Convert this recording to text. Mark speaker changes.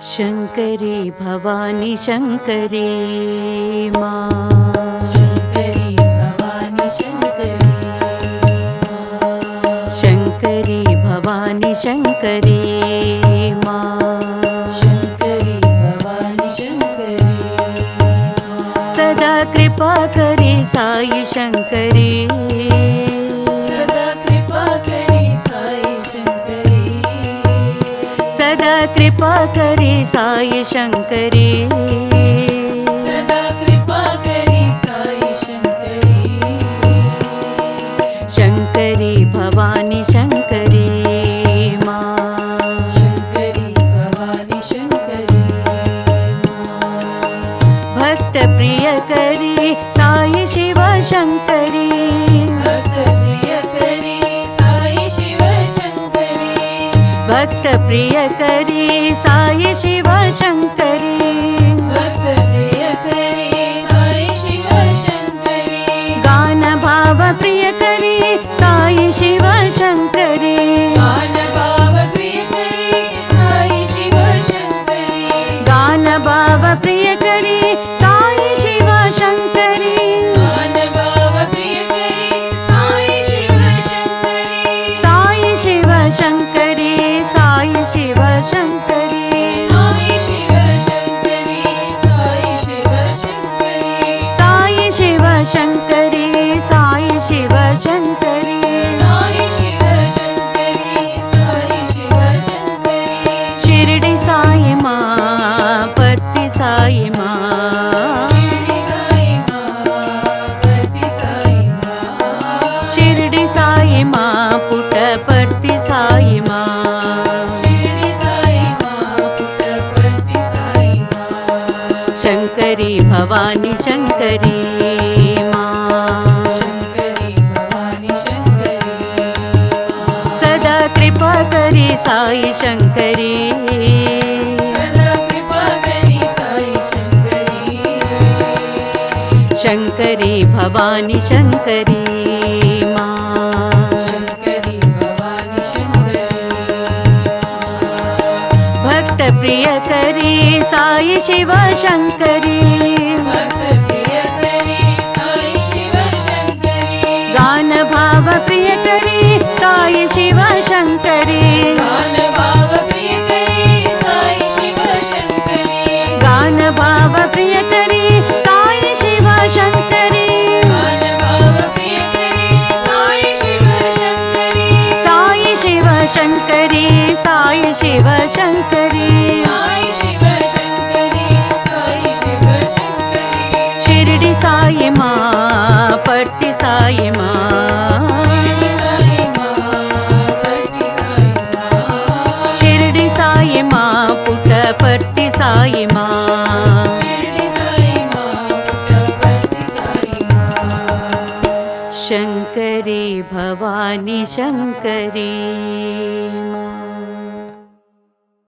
Speaker 1: शंकरी भवानी शंकरी माँ,
Speaker 2: शंकरी भवानी शंकरी माँ,
Speaker 1: शंकरी भवानी शंकरी माँ,
Speaker 2: शंकरी भवानी शंकरी माँ,
Speaker 1: सदा कृपा करी साई शंकरी,
Speaker 2: सदा कृपा करी साई शंकरी,
Speaker 1: सदा कृपा करी साई शंकरी,
Speaker 2: सदा कृपा करी साई शंकरी,
Speaker 1: शंकरी भवानी शंकरी माँ,
Speaker 2: शंकरी भवानी शंकरी माँ,
Speaker 1: भक्त प्रिय करी साई शिव शंकरी,
Speaker 2: भक्त प्रिय करी साई शिव शंकरी,
Speaker 1: भक्त प्रिय करी साई शिव शंकरी,
Speaker 2: भक्त प्रिय करी साई शिव शंकरी,
Speaker 1: गान भाव प्रिय करी साई शिव शंकरी,
Speaker 2: गान भाव प्रिय करी साई शिव शंकरी,
Speaker 1: गान भाव प्रिय करी साई शिव शंकरी,
Speaker 2: गान भाव प्रिय करी साई शिव शंकरी,
Speaker 1: साई शिव शंकरी, साई शिव शंकरी,
Speaker 2: साई शिव शंकरी, साई शिव शंकरी,
Speaker 1: साई शिव शंकरी, साई शिव शंकरी,
Speaker 2: साई शिव शंकरी, साई शिव शंकरी,
Speaker 1: शिरडी साई माँ, परती साई माँ,
Speaker 2: शिरडी साई माँ, परती साई माँ,
Speaker 1: शिरडी साई माँ, पुट्टपर्ती साई माँ,
Speaker 2: शिरडी साई माँ, पुट्टपर्ती साई माँ,
Speaker 1: शंकरी भवानी शंकरी माँ,
Speaker 2: शंकरी भवानी शंकरी माँ,
Speaker 1: सदा कृपा करी साई शंकरी,
Speaker 2: सदा कृपा करी साई शंकरी,
Speaker 1: शंकरी भवानी शंकरी माँ,
Speaker 2: शंकरी भवानी शंकरी माँ,
Speaker 1: भक्त प्रिय करी साई शिव शंकरी,
Speaker 2: भक्त प्रिय करी साई शिव शंकरी,
Speaker 1: गान भाव प्रिय करी साई शिव शंकरी,
Speaker 2: गान भाव प्रिय करी साई शिव शंकरी,
Speaker 1: गान भाव प्रिय करी साई शिव शंकरी,
Speaker 2: गान भाव प्रिय करी साई शिव शंकरी,
Speaker 1: साई शिव शंकरी, साई शिव शंकरी,
Speaker 2: साई शिव शंकरी, साई शिव शंकरी,
Speaker 1: शिरडी साई माँ, परती साई माँ,
Speaker 2: शिरडी साई माँ, परती साई माँ,
Speaker 1: शिरडी साई माँ, पुट्टपर्ती साई माँ,
Speaker 2: शिरडी साई माँ, पुट्टपर्ती साई माँ,
Speaker 1: शंकरी भवानी शंकरी